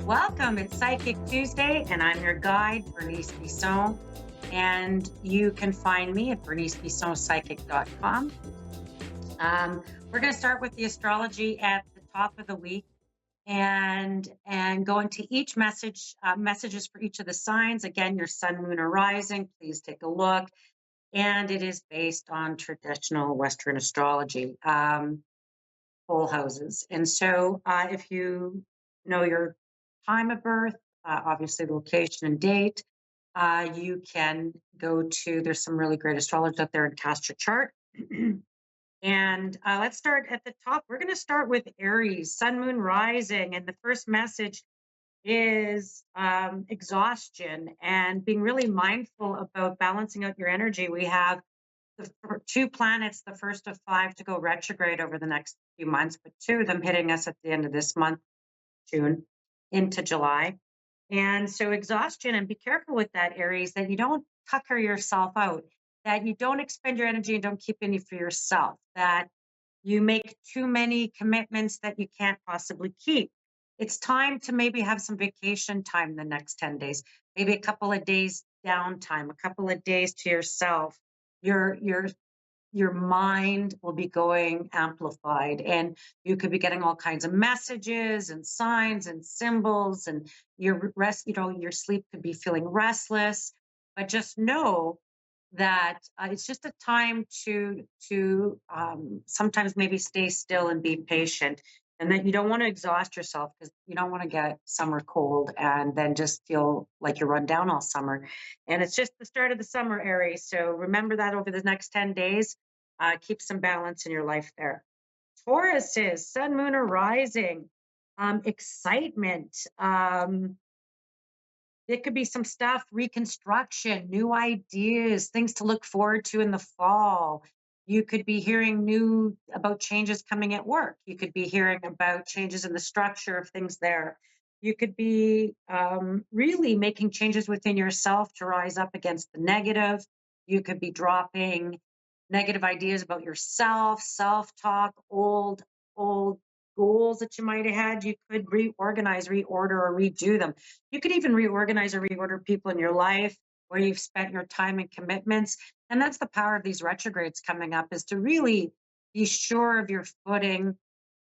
Welcome. It's Psychic Tuesday, and I'm your guide, Bernice Bisson. And you can find me at bernicebissonpsychic.com. We're going to start with the astrology at the top of the week and go into each messages for each of the signs. Again, your sun, moon, or rising. Please take a look. And it is based on traditional Western astrology, whole houses. And so if you know your time of birth, obviously the location and date, you can go to, there's some really great astrologers out there and cast your chart. And let's start at the top. We're going to start with Aries, sun, moon, rising. And the first message is exhaustion and being really mindful about balancing out your energy. We have two planets, the first of five, to go retrograde over the next few months, but two of them hitting us at the end of this month, June, into July. And so exhaustion, and be careful with that, Aries, that you don't tucker yourself out, that you don't expend your energy and don't keep any for yourself, that you make too many commitments that you can't possibly keep. It's time to maybe have some vacation time the next 10 days, maybe a couple of days downtime, a couple of days to yourself. Your mind will be going amplified, and you could be getting all kinds of messages and signs and symbols, and your sleep could be feeling restless. But just know that it's just a time to sometimes maybe stay still and be patient, and that you don't want to exhaust yourself because you don't want to get summer cold and then just feel like you're run down all summer. And it's just the start of the summer, Aries. So remember that over the next 10 days, keep some balance in your life there. Tauruses, sun, moon, or rising, excitement. It could be some stuff, reconstruction, new ideas, things to look forward to in the fall. You could be hearing new about changes coming at work. You could be hearing about changes in the structure of things there. You could be really making changes within yourself to rise up against the negative. You could be dropping negative ideas about yourself, self talk, old goals that you might have had. You could reorganize, reorder, or redo them. You could even reorganize or reorder people in your life where you've spent your time and commitments. And that's the power of these retrogrades coming up, is to really be sure of your footing.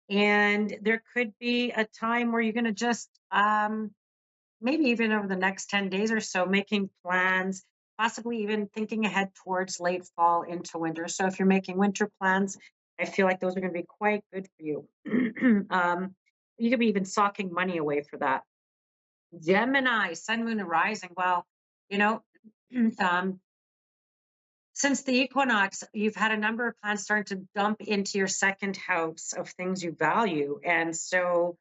And there could be a time where you're going to just maybe even over the next 10 days or so, making plans, possibly even thinking ahead towards late fall into winter. So if you're making winter plans, I feel like those are going to be quite good for you. You could be even socking money away for that. Gemini, sun, moon, and rising. Well, you know, um, since the equinox, you've had a number of planets starting to dump into your second house of things you value. And so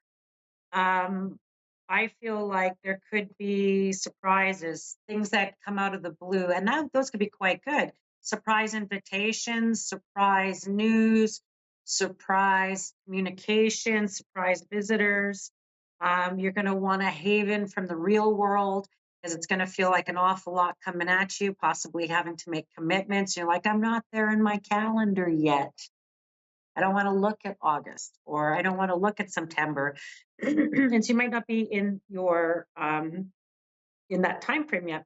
um, I feel like there could be surprises, things that come out of the blue, and those could be quite good. Surprise invitations, surprise news, surprise communication, surprise visitors. You're going to want a haven from the real world because it's going to feel like an awful lot coming at you, possibly having to make commitments. You're like, I'm not there in my calendar yet. I don't want to look at August, or I don't want to look at September. And so you might not be in your in that time frame yet.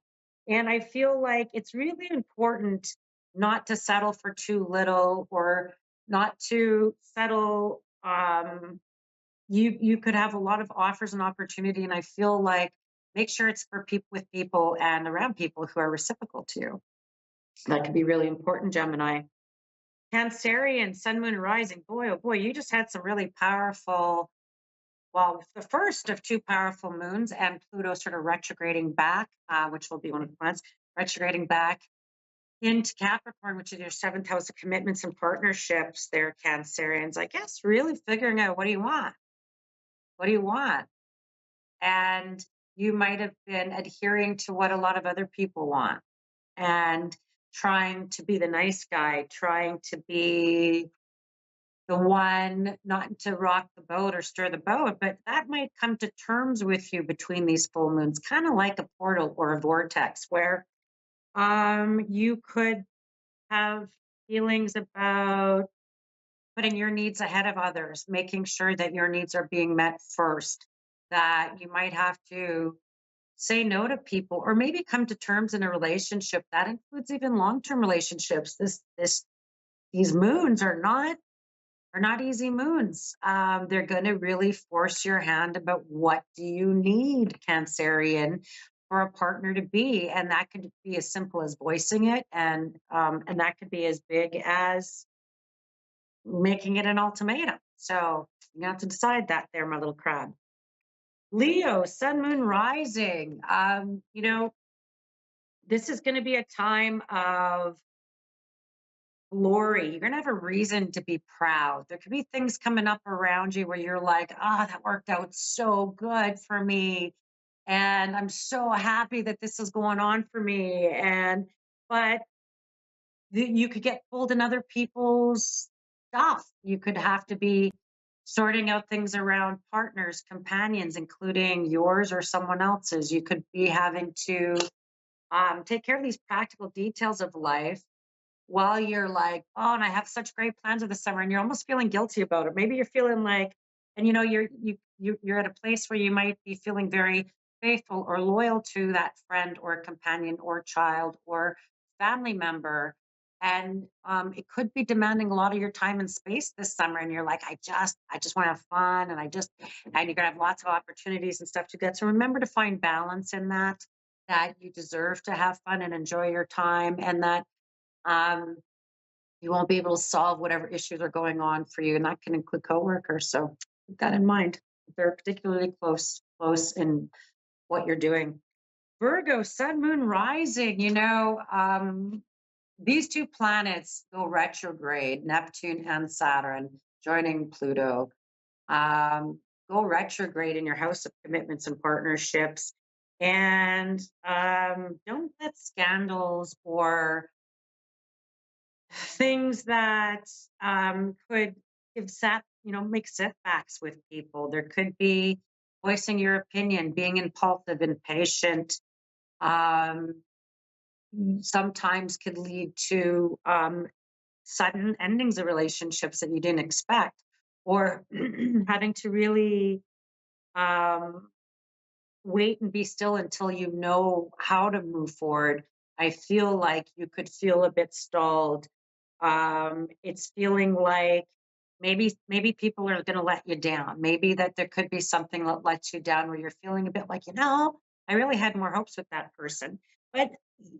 And I feel like it's really important not to settle for too little, or not to settle. You could have a lot of offers and opportunity, and I feel like make sure it's for people, with people and around people who are reciprocal to you. That could be really important, Gemini. Cancerian, sun, moon, rising. Boy, oh boy, you just had some really powerful, well, the first of two powerful moons, and Pluto sort of retrograding back, which will be one of the planets, retrograding back into Capricorn, which is your seventh house of commitments and partnerships there, Cancerians. I guess really figuring out, what do you want? What do you want? And you might have been adhering to what a lot of other people want, and trying to be the nice guy, trying to be the one not to rock the boat or stir the boat, but that might come to terms with you between these full moons, kind of like a portal or a vortex, where you could have feelings about putting your needs ahead of others, making sure that your needs are being met first. that you might have to say no to people or maybe come to terms in a relationship that includes even long-term relationships. These moons are not easy moons. They're going to really force your hand about what do you need, Cancerian, for a partner to be, and that could be as simple as voicing it, and that could be as big as making it an ultimatum. So you have to decide that, there, my little crab. Leo, Sun, Moon, Rising. This is going to be a time of glory. You're going to have a reason to be proud. There could be things coming up around you where you're like, ah, that worked out so good for me. And I'm so happy that this is going on for me. But you could get pulled in other people's stuff. You could have to be sorting out things around partners, companions, including yours or someone else's. You could be having to take care of these practical details of life while you're like, oh, and I have such great plans for the summer, and you're almost feeling guilty about it. Maybe you're feeling like, and you're at a place where you might be feeling very faithful or loyal to that friend or companion or child or family member. And it could be demanding a lot of your time and space this summer. And you're like, I just want to have fun. And you're gonna have lots of opportunities and stuff to get. So remember to find balance in that you deserve to have fun and enjoy your time, and that um, you won't be able to solve whatever issues are going on for you, and that can include coworkers. So keep that in mind. If they're particularly close in what you're doing. Virgo, Sun, Moon, Rising. These two planets go retrograde, Neptune and Saturn, joining Pluto. Um, Go retrograde in your house of commitments and partnerships. And don't let scandals or things that could make setbacks with people. There could be voicing your opinion, being impulsive, impatient. Um, Sometimes could lead to sudden endings of relationships that you didn't expect, or having to really um, wait and be still until you know how to move forward. I feel like you could feel a bit stalled. It's feeling like maybe people are going to let you down. Maybe that there could be something that lets you down where you're feeling a bit like, I really had more hopes with that person. But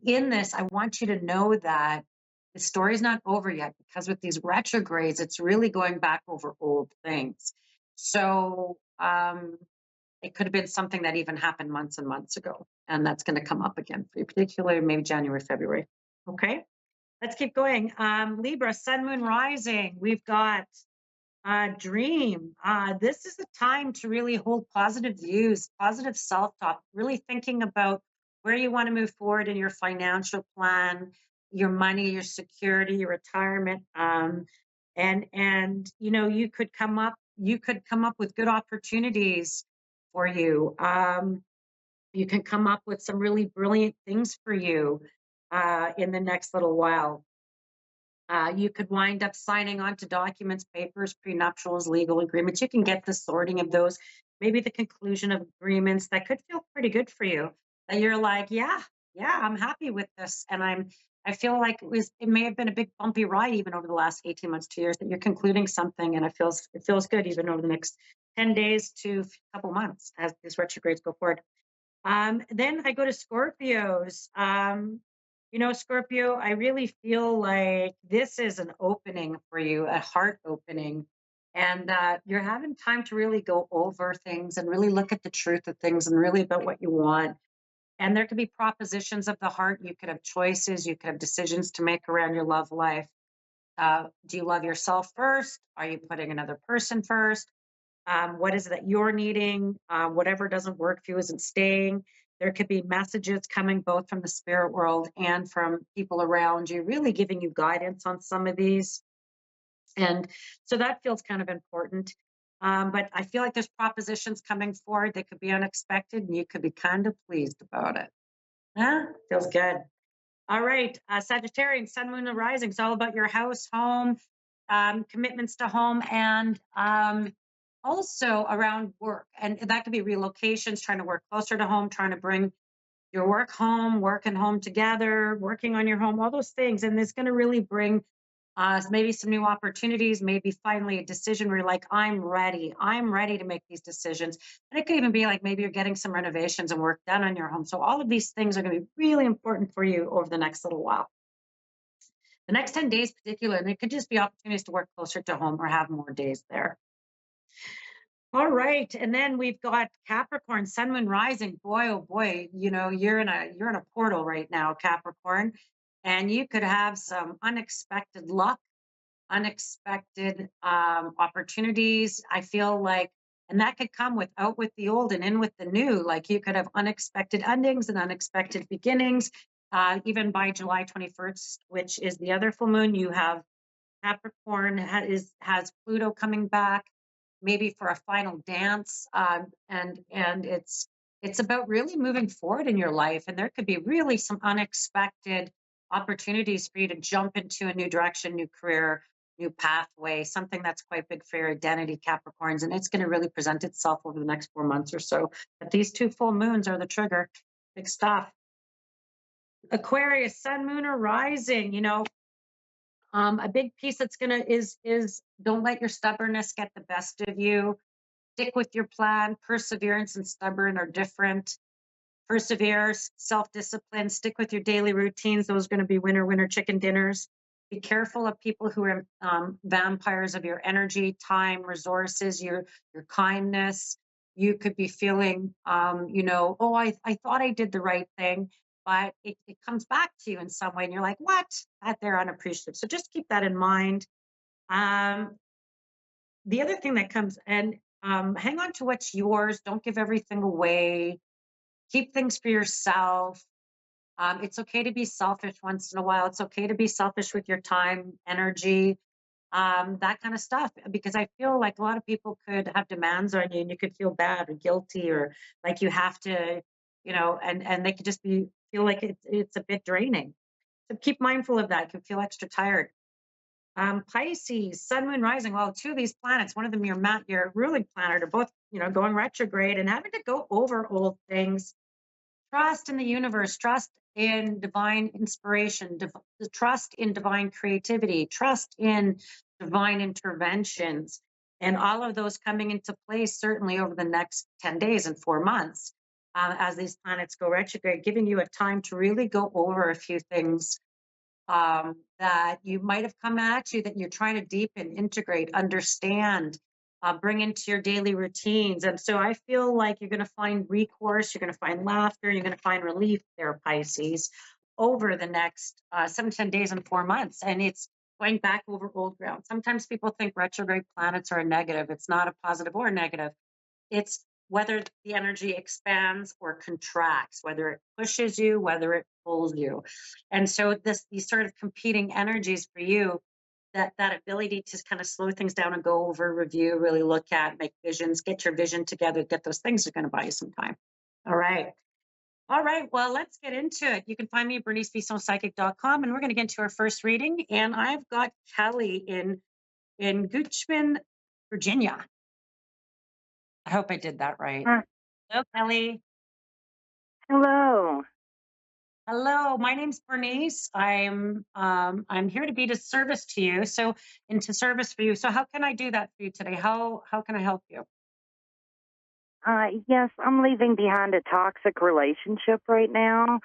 in this, I want you to know that the story's not over yet, because with these retrogrades, it's really going back over old things. So it could have been something that even happened months and months ago, and that's going to come up again for you, particularly maybe January, February. Okay, let's keep going. Libra, Sun, Moon, Rising. We've got dream. This is the time to really hold positive views, positive self-talk, really thinking about where you want to move forward in your financial plan, your money, your security, your retirement. And you could come up with good opportunities for you. You can come up with some really brilliant things for you in the next little while. You could wind up signing on to documents, papers, prenuptials, legal agreements. You can get the sorting of those, maybe the conclusion of agreements that could feel pretty good for you. That you're like, yeah, I'm happy with this, and I feel like it may have been a big bumpy ride even over the last 18 months, 2 years, that you're concluding something, and it feels good even over the next 10 days to a couple months as these retrogrades go forward. Then I go to Scorpios. Scorpio, I really feel like this is an opening for you, a heart opening, and that you're having time to really go over things and really look at the truth of things and really about what you want. And there could be propositions of the heart. You could have choices. You could have decisions to make around your love life. Do you love yourself first? Are you putting another person first? What is it that you're needing? Whatever doesn't work for you isn't staying. There could be messages coming both from the spirit world and from people around you, really giving you guidance on some of these. And so that feels kind of important. But I feel like there's propositions coming forward that could be unexpected, and you could be kind of pleased about it. Yeah, feels good. All right, Sagittarian, Sun, Moon, and Rising. It's all about your house, home, commitments to home, and Also around work, and that could be relocations, trying to work closer to home, trying to bring your work home, work and home together, working on your home, all those things. And it's going to really bring maybe some new opportunities, maybe finally a decision where you're like, I'm ready to make these decisions. And it could even be like maybe you're getting some renovations and work done on your home. So all of these things are going to be really important for you over the next little while. The next 10 days, particularly, and it could just be opportunities to work closer to home or have more days there. All right, and then we've got Capricorn, Sun, Moon, Rising. Boy, oh boy, you're in a portal right now, Capricorn, and you could have some unexpected luck, unexpected opportunities. I feel like, and that could come with out with the old and in with the new. Like you could have unexpected endings and unexpected beginnings. Even by July 21st, which is the other full moon, you have Capricorn has Pluto coming back, maybe for a final dance, and it's about really moving forward in your life, and there could be really some unexpected opportunities for you to jump into a new direction, new career, new pathway, something that's quite big for your identity, Capricorns, and it's going to really present itself over the next 4 months or so. But these two full moons are the trigger. Big stuff. Aquarius, Sun, Moon, or Rising. A big piece that's gonna is don't let your stubbornness get the best of you. Stick with your plan. Perseverance and stubborn are different. Persevere, self-discipline, stick with your daily routines. Those are going to be winner chicken dinners. Be careful of people who are vampires of your energy, time, resources, your kindness. You could be feeling, oh, I thought I did the right thing, but it comes back to you in some way, and you're like, what? That they're unappreciative. So just keep that in mind. Um, the other thing that comes, and hang on to what's yours. Don't give everything away. Keep things for yourself. It's okay to be selfish once in a while. It's okay to be selfish with your time, energy, that kind of stuff. Because I feel like a lot of people could have demands on you, and you could feel bad or guilty, or like you have to, and they could just feel like it's a bit draining. So keep mindful of that. You can feel extra tired. Pisces, Sun, Moon, Rising. Well, two of these planets, one of them your ruling planet, are both going retrograde and having to go over old things. Trust in the universe, trust in divine inspiration, trust in divine creativity, trust in divine interventions, and all of those coming into place certainly over the next 10 days and 4 months as these planets go retrograde, giving you a time to really go over a few things that you might have come at you that you're trying to deepen, integrate, understand, bring into your daily routines. And so I feel like you're going to find recourse, you're going to find laughter, you're going to find relief there, Pisces, over the next 7 to 10 days and 4 months. And it's going back over old ground. Sometimes people think retrograde planets are a negative. It's not a positive or a negative. It's whether the energy expands or contracts, whether it pushes you, whether it pulls you. And so these sort of competing energies for you, that ability to kind of slow things down and go over, review, really look at, make visions, get your vision together, get those things are going to buy you some time. All right. All right. Well, let's get into it. You can find me at bernicebissonpsychic.com, and we're going to get into our first reading. And I've got Kelly in Goochman, Virginia. I hope I did that right. Hello, Kelly. Hello. Hello, my name's Bernice. I'm here to be to service to you. So into service for you. So how can I do that for you today? How can I help you? Yes, I'm leaving behind a toxic relationship right now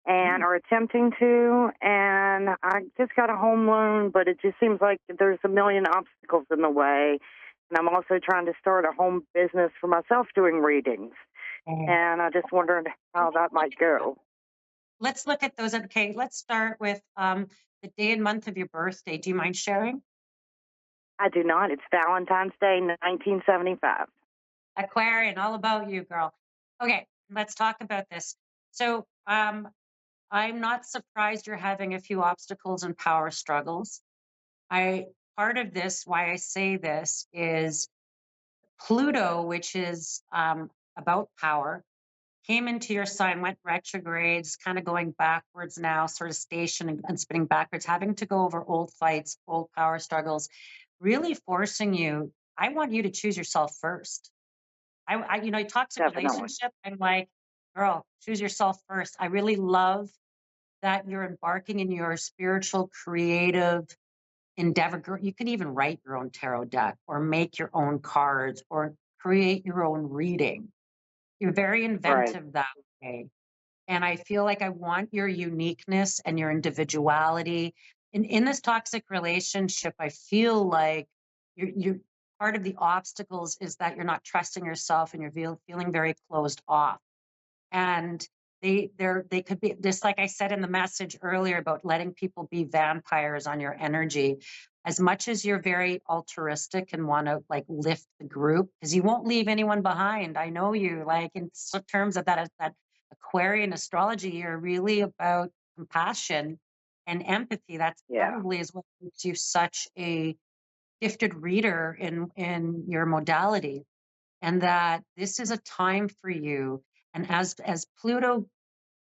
and are attempting to. And I just got a home loan, but it just seems like there's a million obstacles in the way. And I'm also trying to start a home business for myself doing readings. And I just wondered how that might go. Let's look at those. Okay, let's start with the day and month of your birthday. Do you mind sharing? I do not. It's Valentine's Day, 1975. Aquarian, all about you, girl. Okay, let's talk about this. So I'm not surprised you're having a few obstacles and power struggles. Part of this, why I say this, is Pluto, which is about power, came into your sign, went retrogrades, kind of going backwards now, sort of stationing and spinning backwards, having to go over old fights, old power struggles, really forcing you I want you to choose yourself first. Toxic Definitely. relationship, I'm like, girl, choose yourself first. I really love that you're embarking in your spiritual, creative endeavor. Girl, you can even write your own tarot deck or make your own cards or create your own reading. You're very Right. inventive that way. And I feel like I want your uniqueness and your individuality. And in this toxic relationship, I feel like you're part of the obstacles is that you're not trusting yourself and you're feeling very closed off. And they could be just like I said in the message earlier about letting people be vampires on your energy. As much as you're very altruistic and want to like lift the group, because you won't leave anyone behind. I know you like in terms of that Aquarian astrology, you're really about compassion and empathy. That's Yeah. probably is what makes you such a gifted reader in your modality, and that this is a time for you. And as Pluto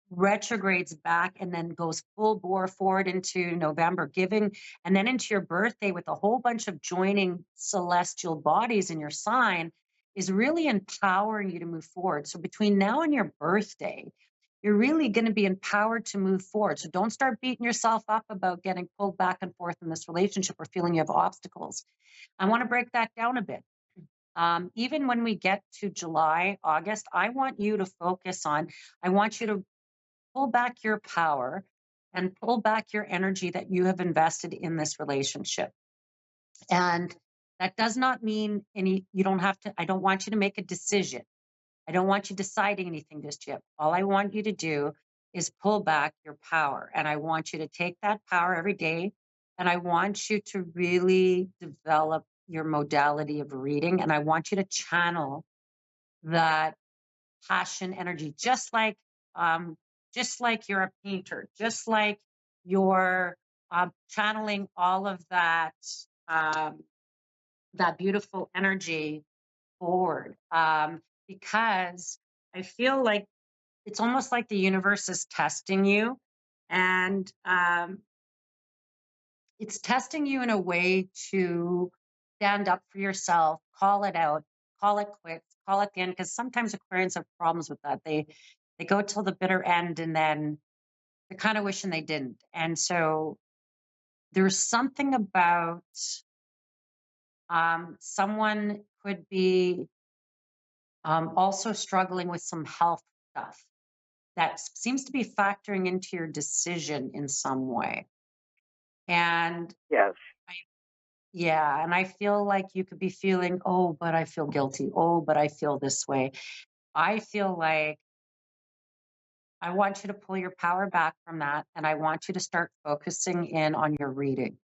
retrogrades back and then goes full bore forward into November, giving, and then into your birthday with a whole bunch of joining celestial bodies in your sign, is really empowering you to move forward. So between now and your birthday, you're really going to be empowered to move forward. So don't start beating yourself up about getting pulled back and forth in this relationship or feeling you have obstacles. I want to break that down a bit. Even when we get to July, August, I want you to focus on, I want you to pull back your power and pull back your energy that you have invested in this relationship. And that does not mean you don't have to, I don't want you to make a decision. I don't want you deciding anything just yet. All I want you to do is pull back your power. And I want you to take that power every day. And I want you to really develop your modality of reading. And I want you to channel that passion energy, um, just like you're a painter, just like you're channeling all of um, that beautiful energy forward. Because I feel like it's almost like the universe is testing you, and it's testing you in a way to stand up for yourself, call it out, call it quits, call it the end. Because sometimes Aquarians have problems with that. They go till the bitter end, and then they're kind of wishing they didn't. And so there's something about someone could be also struggling with some health stuff that seems to be factoring into your decision in some way. And Yes. yeah, and I feel like you could be feeling, oh, but I feel guilty. Oh, but I feel this way. I feel like I want you to pull your power back from that. And I want you to start focusing in on your reading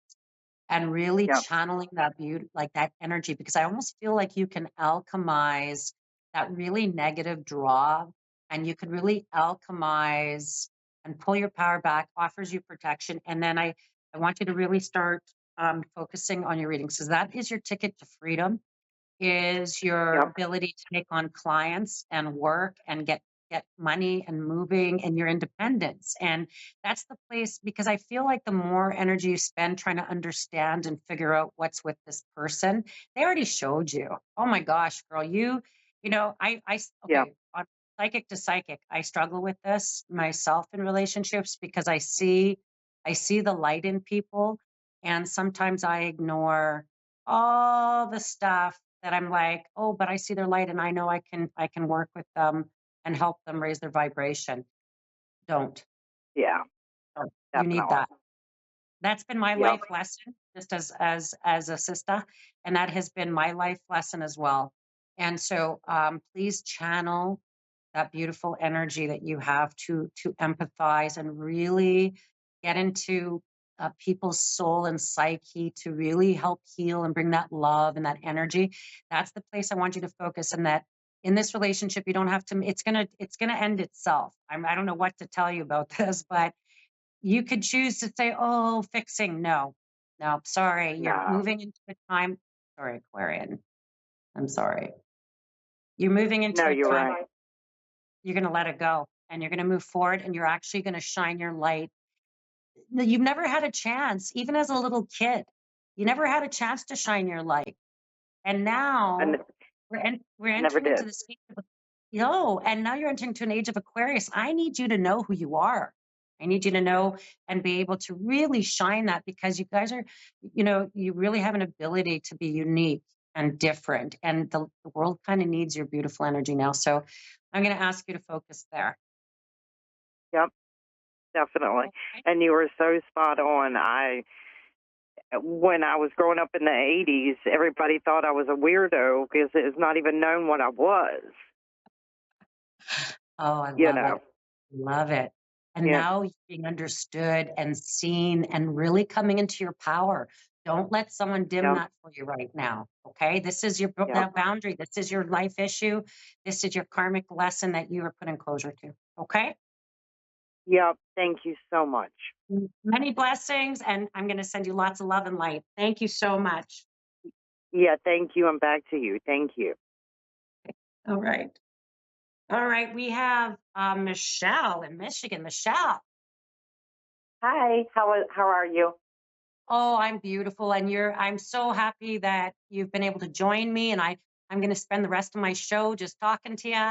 and really Yep. channeling that beauty, like that energy, because I almost feel like you can alchemize that really negative draw, and you could really alchemize and pull your power back, offers you protection. And then I want you to really start focusing on your readings, because that is your ticket to freedom, is your Yep. ability to take on clients and work and get money and moving and your independence. And that's the place, because I feel like the more energy you spend trying to understand and figure out what's with this person, they already showed you. Oh my gosh, girl, Yep. okay, on psychic to psychic, I struggle with this myself in relationships because I see the light in people, and sometimes I ignore all the stuff that I'm like, oh, but I see their light and I know I can work with them and help them raise their vibration. Don't. Yeah. Don't. You need Definitely. that. That's been my Yep. life lesson, just as a sister, and that has been my life lesson as well. And so, please channel that beautiful energy that you have to empathize and really get into people's soul and psyche to really help heal and bring that love and that energy. That's the place I want you to focus. And that in this relationship, you don't have to. It's gonna end itself. I don't know what to tell you about this, but you could choose to say, oh, fixing. No, no, sorry. You're No. moving into a time. Sorry, Aquarian. I'm sorry. You're moving No, into a you're time right. you're going to let it go and you're going to move forward and you're actually going to shine your light. You've never had a chance, even as a little kid. You never had a chance to shine your light. And And now we're I never entering into did. the stage of and now you're entering to an age of Aquarius. I need you to know who you are. I need you to know and be able to really shine that, because you guys are, you really have an ability to be unique and different. And the world kind of needs your beautiful energy now. So I'm going to ask you to focus there. Yep, definitely. Okay. And you were so spot on. When I was growing up in the 80s, everybody thought I was a weirdo because it's not even known what I was, Oh, I you love know. it. Love it. And Yeah, now you're being understood and seen and really coming into your power. Don't let someone dim yep, that for you right now. Okay. This is yep, that boundary. This is your life issue. This is your karmic lesson that you are putting closure to. Okay. yep. Thank you so much. Many blessings. And I'm going to send you lots of love and light. Thank you so much. Yeah, thank you. And back to you. Thank you. All right. All right. We have Michelle in Michigan. Michelle. Hi, how are you? Oh, I'm beautiful. And I'm so happy that you've been able to join me. And I'm going to spend the rest of my show just talking to you.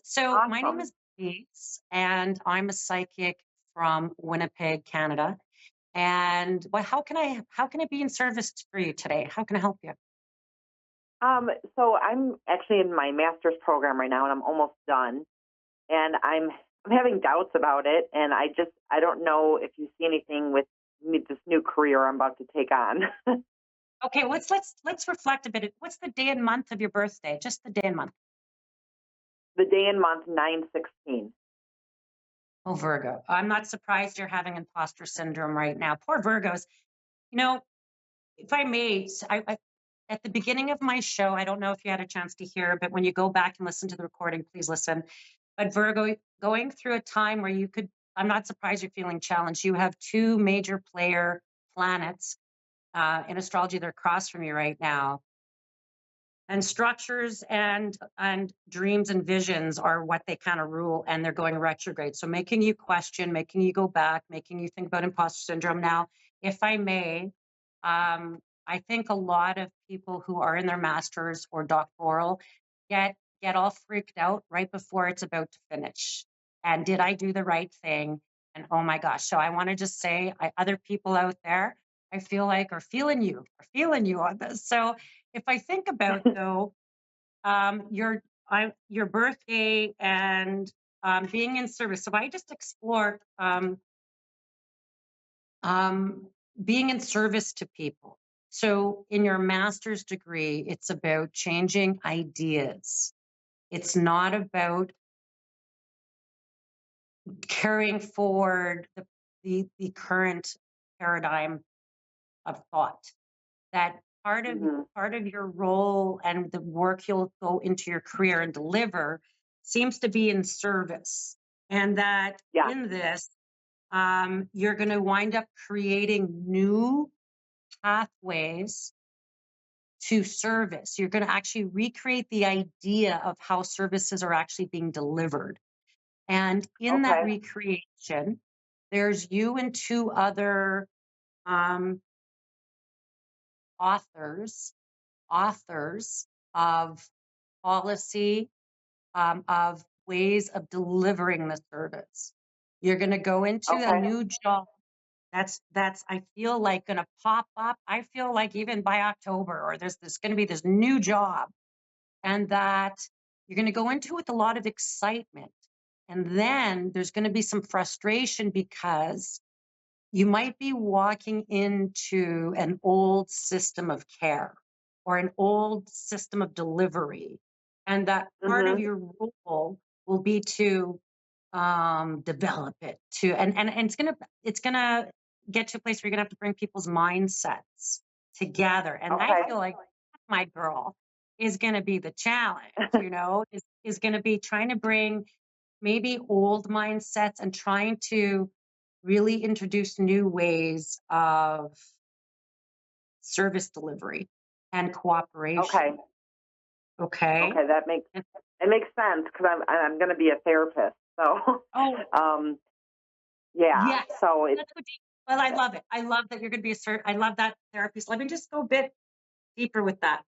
So my name Awesome. is Bernice, and I'm a psychic from Winnipeg, Canada. And how can I be in service for you today? How can I help you? So I'm actually in my master's program right now, and I'm almost done. And I'm having doubts about it, and I don't know if you see anything with me, this new career I'm about to take on. Okay, let's reflect a bit. What's the day and month of your birthday? Just the day and month. The day and month 9/16. Oh, Virgo. I'm not surprised you're having imposter syndrome right now. Poor Virgos. You know, if I may, at the beginning of my show, I don't know if you had a chance to hear, but when you go back and listen to the recording, please listen. But Virgo, going through a time where I'm not surprised you're feeling challenged. You have two major player planets in astrology that are across from you right now, and structures and dreams and visions are what they kind of rule, and they're going retrograde, so making you question, making you go back, making you think about imposter syndrome. Now, if I may, I think a lot of people who are in their masters or doctoral get all freaked out right before it's about to finish, and did I do the right thing, and oh my gosh. So I want to just say, other people out there, I feel like are feeling you on this. So if I think about, though, your birthday and being in service, so I just explored um, being in service to people. So in your master's degree, it's about changing ideas. It's not about carrying forward the current paradigm of thought. That Hmm. part of your role and the work you'll go into your career and deliver seems to be in service, and that Yeah. in this, you're going to wind up creating new pathways to service. You're going to actually recreate the idea of how services are actually being delivered, and in that Okay. recreation, there's you and two other um, authors authors of policy, of ways of delivering the service. You're going to go into a Okay. new job that's I feel like going to pop up. I feel like even by October, or there's going to be this new job, and that you're going to go into with a lot of excitement. And then there's going to be some frustration, because you might be walking into an old system of care or an old system of delivery. And that part of Hmm. your role will be to develop it to, and it's gonna get to a place where you're gonna have to bring people's mindsets together. And I Okay. feel like my girl is gonna be the challenge, is gonna be trying to bring maybe old mindsets and trying to really introduce new ways of service delivery and Okay. cooperation. Okay. Okay. It makes sense because I'm going to be a therapist. So, Oh, um, yeah. yes. So it's That's what well, I love it. I love that you're going to be I love that therapy. So let me just go a bit deeper with that.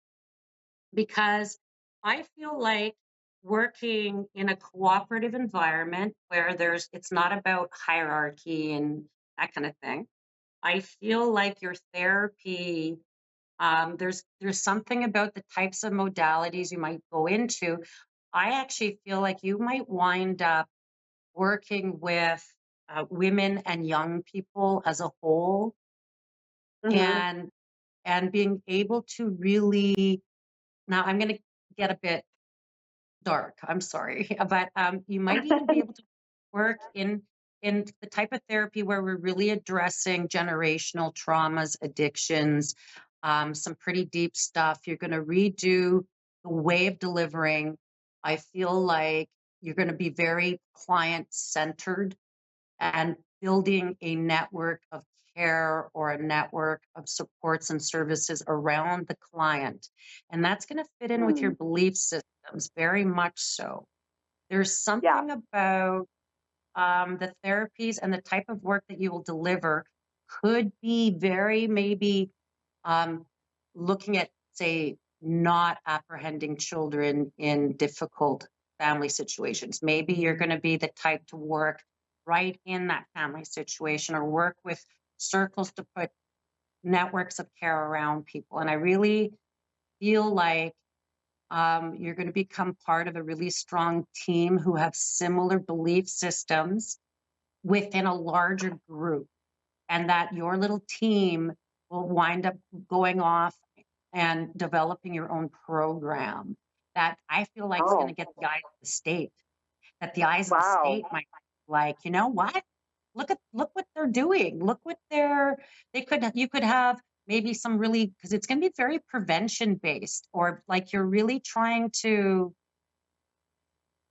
because I feel like working in a cooperative environment where it's not about hierarchy and that kind of thing. I feel like your therapy, there's something about the types of modalities you might go into. I actually feel like you might wind up working with women and young people as a whole, Mhm. and being able to really, now I'm going to get a bit dark, I'm sorry, but you might even be able to work in the type of therapy where we're really addressing generational traumas, addictions, some pretty deep stuff. You're going to redo the way of delivering. I feel like you're going to be very client centered and building a network of care or a network of supports and services around the client. And that's going to fit in with your Mm. belief systems, very much so. There's Yeah. something about the therapies and the type of work that you will deliver could be very maybe um, looking at, say, not apprehending children in difficult family situations. Maybe you're going to be the type to work right in that family situation or work with circles to put networks of care around people. And I really feel like you're going to become part of a really strong team who have similar belief systems within a larger group, and that your little team will wind up going off and developing your own program that I feel like is going to Oh, get the eyes of the state, that the eyes of the wow. state might be like, you know what? Look what they're doing. Look what you could have maybe some really, because it's going to be very prevention based, or like you're really trying to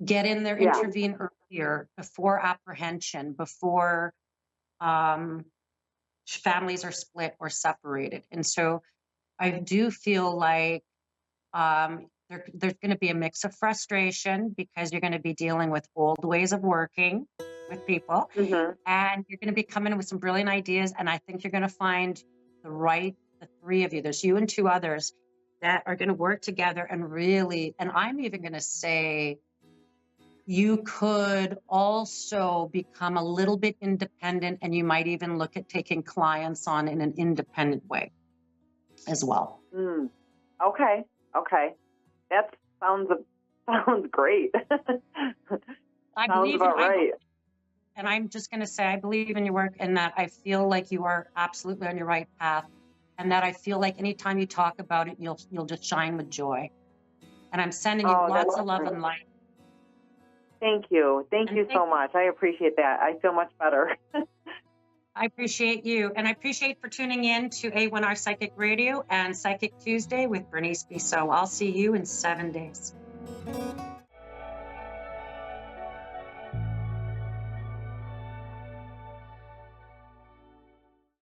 get in there, Yeah. intervene earlier before apprehension, before um, families are split or separated. And so I do feel like there's going to be a mix of frustration because you're going to be dealing with old ways of working with people, Mhm. and you're going to be coming in with some brilliant ideas. And I think you're going to find the three of you, there's you and two others that are going to work together and really, and I'm even going to say, you could also become a little bit independent, and you might even look at taking clients on in an independent way as well. Mm. Okay. Okay. That sounds sounds great. I Sounds believe in, about right. and I'm just going to say, I believe in your work, and that I feel like you are absolutely on your right path, and that I feel like anytime you talk about it, you'll just shine with joy. And I'm sending you Oh, that's lots of love great. and light. Thank you. Thank And you so much. I appreciate that. I feel much better. I appreciate you, and I appreciate for tuning in to A1R Psychic Radio and Psychic Tuesday with Bernice Bisson. I'll see you in 7 days.